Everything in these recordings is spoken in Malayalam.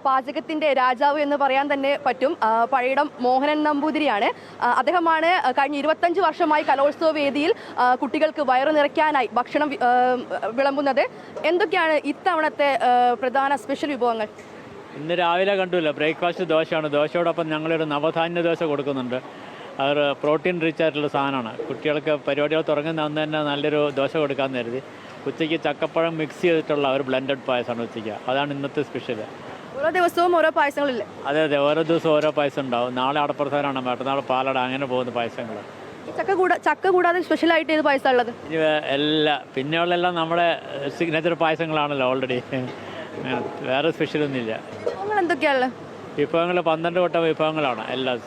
പാചകത്തിൻ്റെ രാജാവ് എന്ന് പറയാൻ തന്നെ പറ്റും. പഴയിടം മോഹനൻ നമ്പൂതിരിയാണ്. അദ്ദേഹമാണ് കഴിഞ്ഞ 25 വർഷമായി കലോത്സവ വേദിയിൽ കുട്ടികൾക്ക് വയറു നിറയ്ക്കാനായി ഭക്ഷണം വിളമ്പുന്നത്. എന്തൊക്കെയാണ് ഇത്തവണത്തെ പ്രധാന സ്പെഷ്യൽ വിഭവങ്ങൾ? ഇന്ന് രാവിലെ കണ്ടില്ല, ബ്രേക്ക്ഫാസ്റ്റ് ദോശയാണ്. ദോശയോടൊപ്പം ഞങ്ങളൊരു നവധാന്യ ദോശ കൊടുക്കുന്നുണ്ട്. അത് പ്രോട്ടീൻ റിച്ച് ആയിട്ടുള്ള സാധനമാണ്. കുട്ടികൾക്ക് പരിപാടികൾ തുടങ്ങുന്ന അന്ന് തന്നെ നല്ലൊരു ദോശ കൊടുക്കാമെന്ന് കരുതി. ഉച്ചയ്ക്ക് ചക്കപ്പഴം മിക്സ് ചെയ്തിട്ടുള്ള ഒരു ബ്ലെൻഡഡ് പായസമാണ് ഉച്ചയ്ക്ക്. അതാണ് ഇന്നത്തെ സ്പെഷ്യൽ. ഓരോ ദിവസവും ഓരോ പായസങ്ങളില്ലേ? അതെ അതെ, ഓരോ ദിവസവും ഓരോ പായസം ഉണ്ടാവും. നാളെ അടപ്രധാനാണ്, മറ്റന്നാൾ പാലട, അങ്ങനെ പോകുന്ന പായസങ്ങൾ. ചക്ക കൂടാതെ സ്പെഷ്യലായിട്ട് ഏത് പായസം ഉള്ളത്? ഇനി പിന്നെയുള്ളതെല്ലാം നമ്മുടെ സിഗ്നേച്ചർ പായസങ്ങളാണല്ലോ ഓൾറെഡി. വേറെ സ്പെഷ്യലൊന്നുമില്ല. എന്തൊക്കെയാണ് വിഭവങ്ങൾ? 12 വട്ടം വിഭവങ്ങളാണ് എല്ലാം.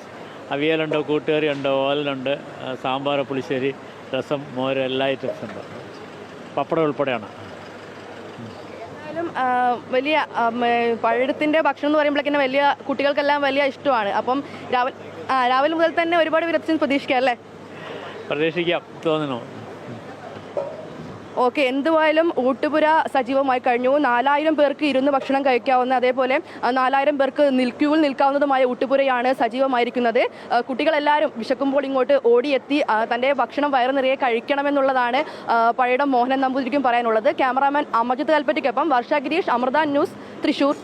അവിയലുണ്ട്, കൂട്ടുകറി ഉണ്ട്, ഓലനുണ്ട്, സാമ്പാർ, പുളിശ്ശേരി, രസം, മോര്, എല്ലാ ഐറ്റംസ് ഉണ്ട്. പപ്പടം ഉൾപ്പെടെയാണ്. എന്തായാലും വലിയ പഴയത്തിൻ്റെ ഭക്ഷണം എന്ന് പറയുമ്പോഴേക്കും വലിയ കുട്ടികൾക്കെല്ലാം വലിയ ഇഷ്ടമാണ്. അപ്പം രാവിലെ മുതൽ തന്നെ ഒരുപാട് വിരക്തി പ്രതീക്ഷിക്കാം അല്ലേ? പ്രതീക്ഷിക്കാം തോന്നുന്നു. ഓക്കെ, എന്തുവായാലും ഊട്ടുപുര സജീവമായി കഴിഞ്ഞു. 4000 പേർക്ക് ഇരുന്ന് ഭക്ഷണം കഴിക്കാവുന്ന, അതേപോലെ 4000 പേർക്ക് ക്യൂവിൽ നിൽക്കാവുന്നതുമായ ഊട്ടുപുരയാണ് സജീവമായിരിക്കുന്നത്. കുട്ടികളെല്ലാവരും വിശക്കുമ്പോൾ ഇങ്ങോട്ട് ഓടിയെത്തി തൻ്റെ ഭക്ഷണം വയറു നിറയെ കഴിക്കണമെന്നുള്ളതാണ് പഴയിടം മോഹനൻ നമ്പൂതിരിക്കും പറയാനുള്ളത്. ക്യാമറാമാൻ അമജിത്ത് കൽപ്പറ്റയ്ക്കൊപ്പം വർഷ ഗിരീഷ്, അമൃത ന്യൂസ്, തൃശ്ശൂർ.